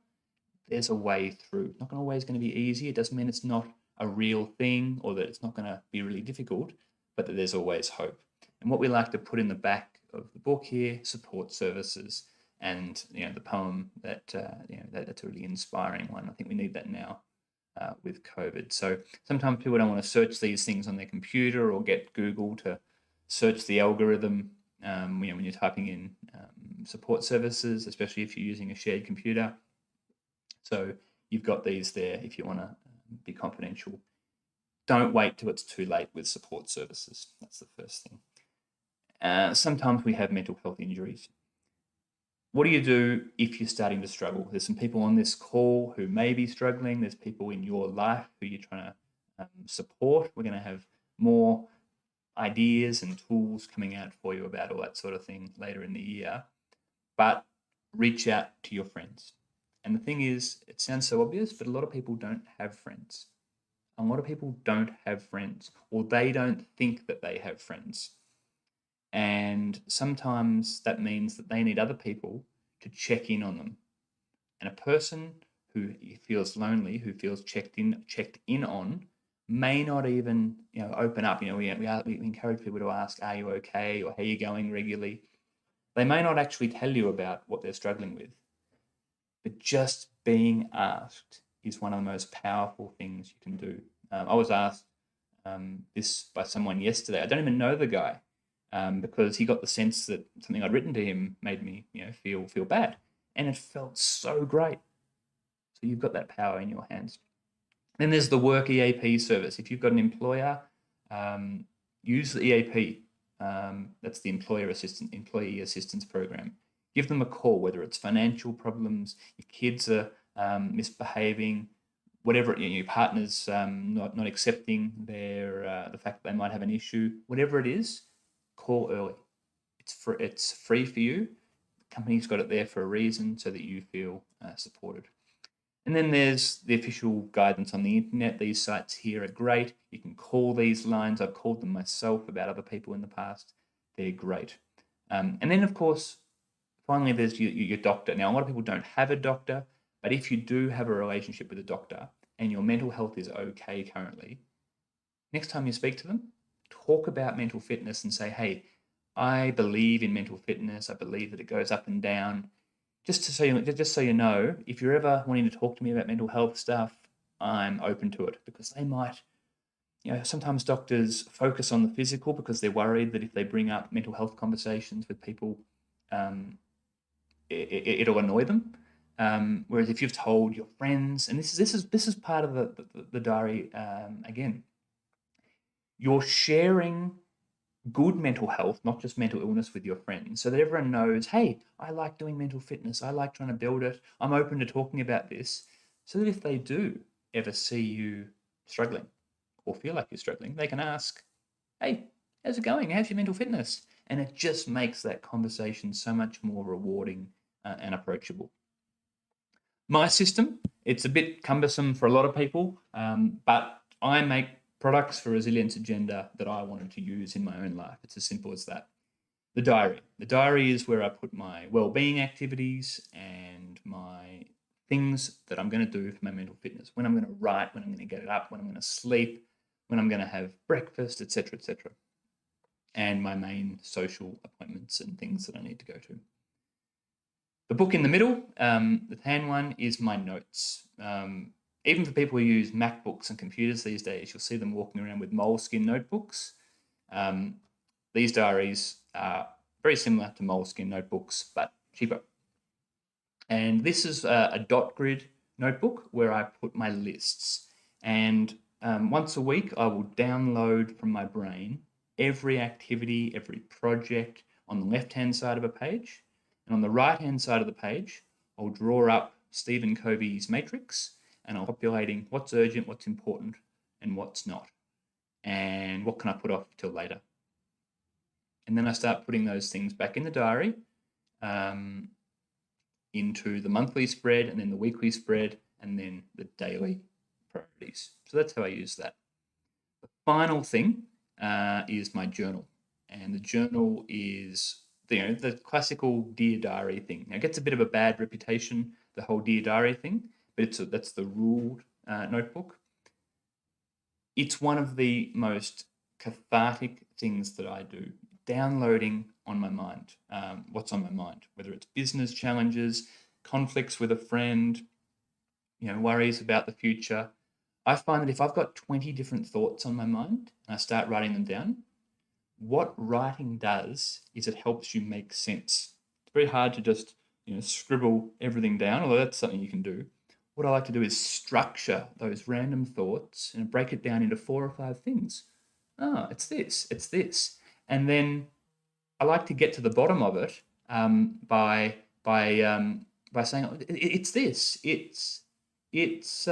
A: there's a way through. It's not always going to be easy. It doesn't mean it's not a real thing or that it's not going to be really difficult, but that there's always hope. And what we like to put in the back of the book here, support services, and the poem that's a really inspiring one. I think we need that now with COVID. So sometimes people don't want to search these things on their computer or get Google to search the algorithm. When you're typing in support services, especially if you're using a shared computer. So you've got these there if you want to be confidential. Don't wait till it's too late with support services. That's the first thing. Sometimes we have mental health injuries. What do you do if you're starting to struggle? There's some people on this call who may be struggling. There's people in your life who you're trying to support. We're going to have more ideas and tools coming out for you about all that sort of thing later in the year. But reach out to your friends. And the thing is, it sounds so obvious, but a lot of people don't have friends. A lot of people don't have friends, or they don't think that they have friends. And sometimes that means that they need other people to check in on them. And a person who feels lonely, who feels checked in on, may not even open up. We encourage people to ask, "Are you okay?" or "How are you going?" regularly. They may not actually tell you about what they're struggling with. but just being asked is one of the most powerful things you can do. I was asked this by someone yesterday. I don't even know the guy, because he got the sense that something I'd written to him made me, feel bad, and it felt so great. So you've got that power in your hands. Then there's the work EAP service. If you've got an employer, use the EAP. That's the employee assistance program. Give them a call, whether it's financial problems, your kids are misbehaving, whatever, your partner's not accepting the fact that they might have an issue, whatever it is, call early. It's free for you. The company's got it there for a reason, so that you feel supported. And then there's the official guidance on the internet. These sites here are great. You can call these lines. I've called them myself about other people in the past. They're great. And then, of course, finally, there's your doctor. Now, a lot of people don't have a doctor, but if you do have a relationship with a doctor and your mental health is okay currently, next time you speak to them, talk about mental fitness and say, hey, I believe in mental fitness. I believe that it goes up and down. Just so you know, if you're ever wanting to talk to me about mental health stuff, I'm open to it, because they might, sometimes doctors focus on the physical because they're worried that if they bring up mental health conversations with people, it'll annoy them. Whereas if you've told your friends, and this is part of the diary, again, you're sharing good mental health, not just mental illness, with your friends, so that everyone knows, hey, I like doing mental fitness, I like trying to build it, I'm open to talking about this, so that if they do ever see you struggling or feel like you're struggling, they can ask, hey, how's it going? How's your mental fitness? And it just makes that conversation so much more rewarding and approachable. My system, it's a bit cumbersome for a lot of people, but I make products for Resilience Agenda that I wanted to use in my own life. It's as simple as that. The diary. The diary is where I put my wellbeing activities and my things that I'm going to do for my mental fitness. When I'm going to write, when I'm going to get it up, when I'm going to sleep, when I'm going to have breakfast, etc., etc. And my main social appointments and things that I need to go to. The book in the middle, the tan one, is my notes. Even for people who use MacBooks and computers these days, you'll see them walking around with moleskin notebooks. These diaries are very similar to moleskin notebooks, but cheaper. And this is a dot grid notebook where I put my lists. And once a week, I will download from my brain every activity, every project on the left-hand side of a page. And on the right-hand side of the page, I'll draw up Stephen Covey's matrix, and I'm populating what's urgent, what's important, and what's not. And what can I put off till later? And then I start putting those things back in the diary, into the monthly spread, and then the weekly spread, and then the daily priorities. So that's how I use that. The final thing is my journal. And the journal is the classical Dear Diary thing. Now, it gets a bit of a bad reputation, the whole Dear Diary thing, but that's the ruled notebook. It's one of the most cathartic things that I do, downloading on my mind, what's on my mind, whether it's business challenges, conflicts with a friend, worries about the future. I find that if I've got 20 different thoughts on my mind and I start writing them down, what writing does is it helps you make sense. It's very hard to just scribble everything down, although that's something you can do. What I like to do is structure those random thoughts and break it down into 4 or 5 things. Oh, it's this. And then I like to get to the bottom of it by saying it's this. It's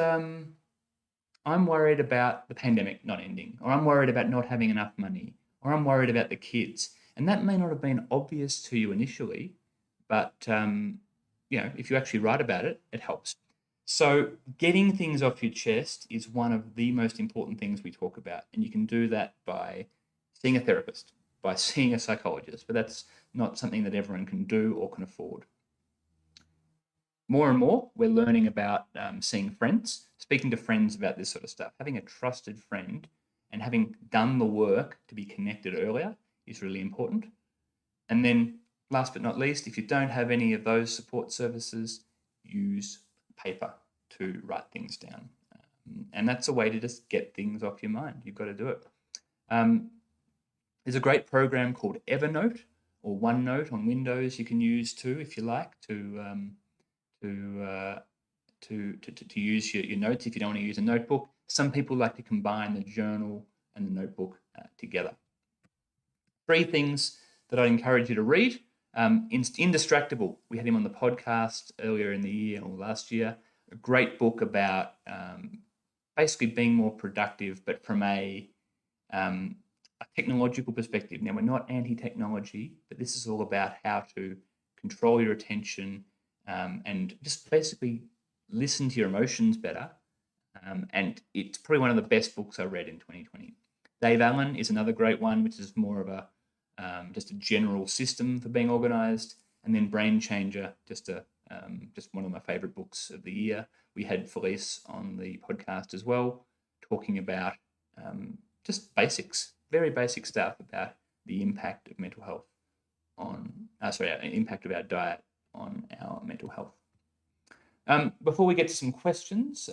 A: I'm worried about the pandemic not ending, or I'm worried about not having enough money, or I'm worried about the kids. And that may not have been obvious to you initially, but if you actually write about it, it helps. So getting things off your chest is one of the most important things we talk about. And you can do that by seeing a therapist, by seeing a psychologist, but that's not something that everyone can do or can afford. More and more, we're learning about seeing friends, speaking to friends about this sort of stuff. Having a trusted friend and having done the work to be connected earlier is really important. And then last but not least, if you don't have any of those support services, use paper to write things down. And that's a way to just get things off your mind. You've got to do it. There's a great program called Evernote or OneNote on Windows you can use too, if you like, to use your notes if you don't want to use a notebook. Some people like to combine the journal and the notebook together. 3 things that I'd encourage you to read. Indistractable. We had him on the podcast earlier in the year or last year. A great book about basically being more productive, but from a technological perspective. Now, we're not anti-technology, but this is all about how to control your attention and just basically listen to your emotions better. And it's probably one of the best books I read in 2020. Dave Allen is another great one, which is more of a just a general system for being organized. And then Brain Changer, just one of my favorite books of the year. We had Felice on the podcast as well, talking about just basics, very basic stuff about the impact of mental health impact of our diet on our mental health. Before we get to some questions,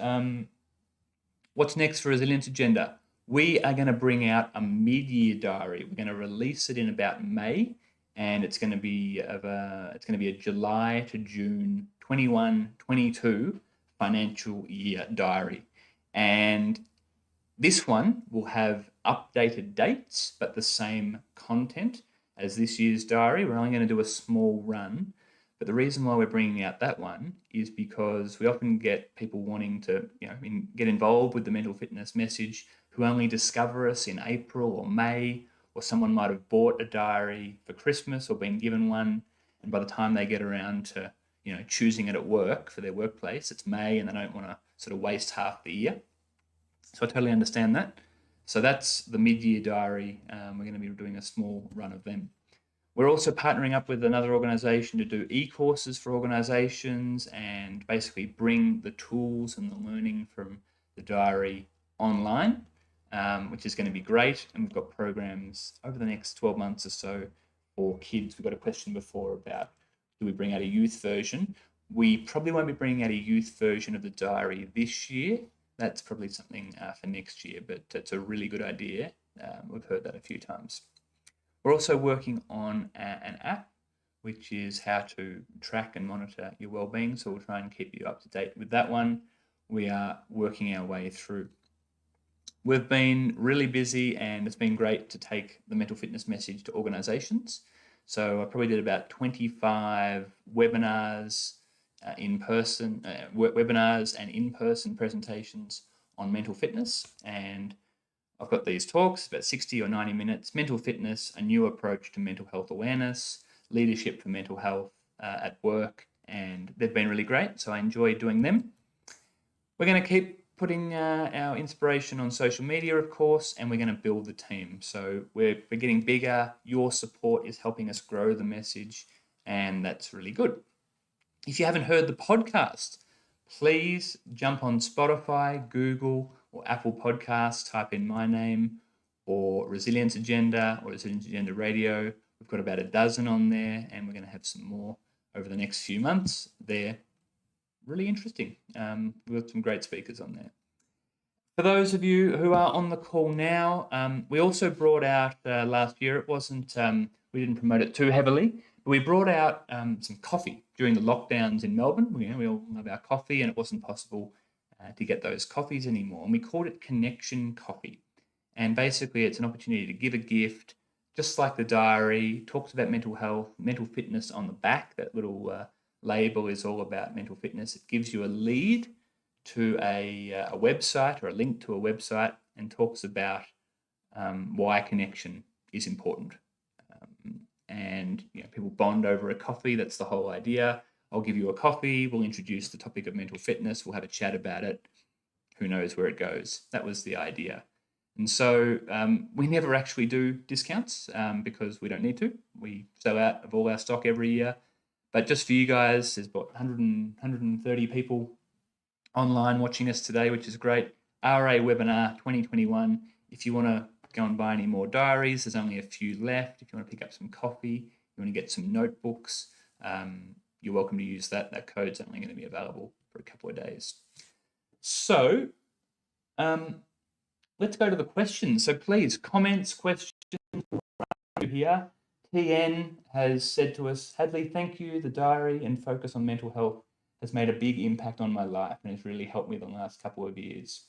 A: what's next for Resilience Agenda? We are going to bring out a mid-year diary. We're going to release it in about May, and it's going to be a July to June 21-22 financial year diary. And this one will have updated dates, but the same content as this year's diary. We're only going to do a small run. But the reason why we're bringing out that one is because we often get people wanting to, get involved with the mental fitness message who only discover us in April or May, or someone might have bought a diary for Christmas or been given one, and by the time they get around to, choosing it at work for their workplace, it's May, and they don't want to sort of waste half the year. So I totally understand that. So that's the mid-year diary. We're going to be doing a small run of them. We're also partnering up with another organisation to do e-courses for organisations and basically bring the tools and the learning from the diary online, which is going to be great. And we've got programs over the next 12 months or so for kids. We've got a question before about, do we bring out a youth version? We probably won't be bringing out a youth version of the diary this year. That's probably something for next year, but it's a really good idea. We've heard that a few times. We're also working on an app, which is how to track and monitor your wellbeing. So we'll try and keep you up to date with that one. We are working our way through. We've been really busy, and it's been great to take the mental fitness message to organisations. So I probably did about 25 webinars, webinars and in-person presentations on mental fitness. And I've got these talks, about 60 or 90 minutes, mental fitness, a new approach to mental health awareness, leadership for mental health at work, and they've been really great, so I enjoy doing them. We're going to keep putting our inspiration on social media, of course, and we're going to build the team. So we're getting bigger. Your support is helping us grow the message, and that's really good. If you haven't heard the podcast, please jump on Spotify, Google, or Apple Podcasts, type in my name, or Resilience Agenda, or Resilience Agenda Radio. We've got about a dozen on there, and we're going to have some more over the next few months. They're really interesting. We've got some great speakers on there. For those of you who are on the call now, we also brought out last year, it wasn't, we didn't promote it too heavily, but we brought out some coffee during the lockdowns in Melbourne. We all love our coffee, and it wasn't possible to get those coffees anymore. And we called it Connection Coffee. And basically it's an opportunity to give a gift, just like the diary, talks about mental health, mental fitness on the back. That little label is all about mental fitness. It gives you a lead to a website or a link to a website, and talks about why connection is important. And people bond over a coffee. That's the whole idea. I'll give you a coffee. We'll introduce the topic of mental fitness. We'll have a chat about it. Who knows where it goes? That was the idea. And so we never actually do discounts because we don't need to. We sell out of all our stock every year. But just for you guys, there's about 130 people online watching us today, which is great. RA Webinar 2021. If you want to go and buy any more diaries, there's only a few left. If you want to pick up some coffee, you want to get some notebooks, you're welcome to use that. That code's only going to be available for a couple of days. So let's go to the questions. So please, comments, questions here. TN has said to us, Hadleigh, thank you. The diary and focus on mental health has made a big impact on my life and has really helped me the last couple of years.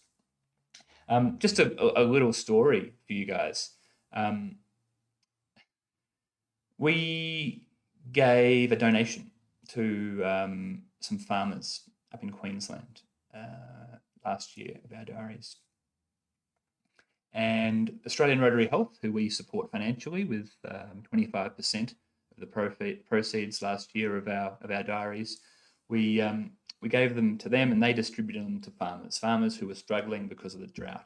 A: Just a little story for you guys. We gave a donation to some farmers up in Queensland last year of our diaries. And Australian Rotary Health, who we support financially with 25% of the proceeds last year of our diaries, we gave them to them, and they distributed them to farmers who were struggling because of the drought.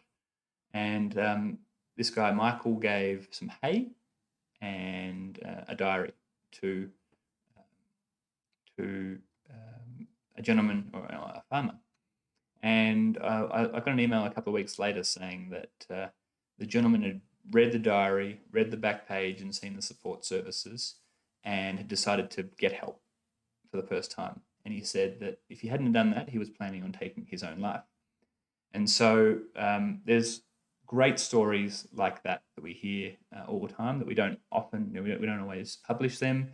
A: And this guy Michael gave some hay and a diary to a gentleman or a farmer. And I got an email a couple of weeks later saying that the gentleman had read the diary, read the back page and seen the support services, and had decided to get help for the first time. And he said that if he hadn't done that, he was planning on taking his own life. And so there's great stories like that we hear all the time that we don't often, we don't always publish them.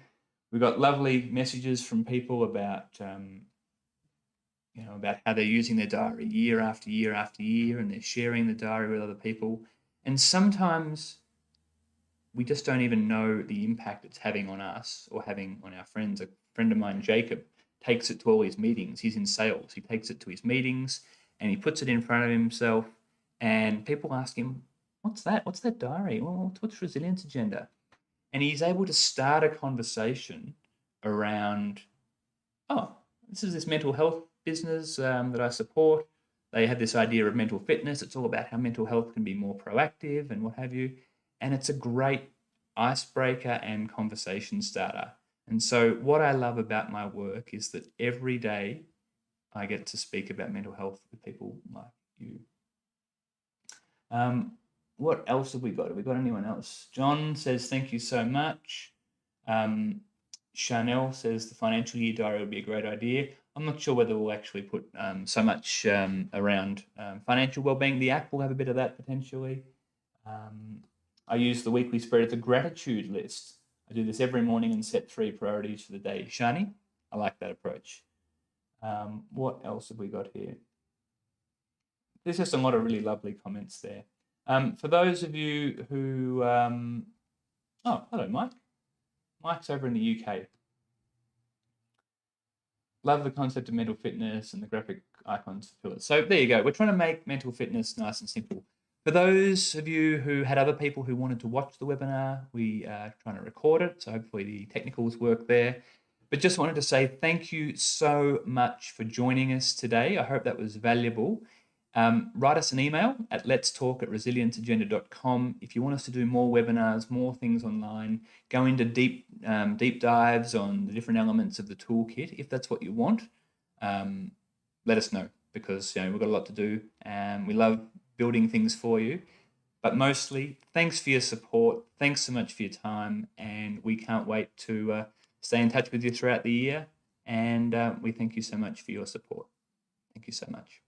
A: We've got lovely messages from people about about how they're using their diary year after year after year, and they're sharing the diary with other people. And sometimes we just don't even know the impact it's having on us or having on our friends. A friend of mine, Jacob, takes it to all his meetings. He's in sales. He takes it to his meetings and he puts it in front of himself, and people ask him, what's that? What's that diary? Well, what's Resilience Agenda? And he's able to start a conversation around, oh, this is this mental health business that I support. They have this idea of mental fitness. It's all about how mental health can be more proactive and what have you. And it's a great icebreaker and conversation starter. And so what I love about my work is that every day I get to speak about mental health with people like you. What else have we got? Have we got anyone else? John says, thank you so much. Chanel says the financial year diary would be a great idea. I'm not sure whether we'll actually put so much around financial wellbeing. The app will have a bit of that potentially. I use the weekly spread as a gratitude list. I do this every morning and set 3 priorities for the day. Shani, I like that approach. What else have we got here? There's just a lot of really lovely comments there. For those of you who... oh, hello, Mike. Mike's over in the UK. Love the concept of mental fitness and the graphic icons for pillars. So there you go. We're trying to make mental fitness nice and simple. For those of you who had other people who wanted to watch the webinar, we are trying to record it. So hopefully the technicals work there. But just wanted to say thank you so much for joining us today. I hope that was valuable. Write us an email at letstalk@resilienceagenda.com if you want us to do more webinars, more things online, go into deep dives on the different elements of the toolkit. If that's what you want, let us know, because we've got a lot to do and we love building things for you. But mostly, thanks for your support. Thanks so much for your time, and we can't wait to stay in touch with you throughout the year. And we thank you so much for your support. Thank you so much.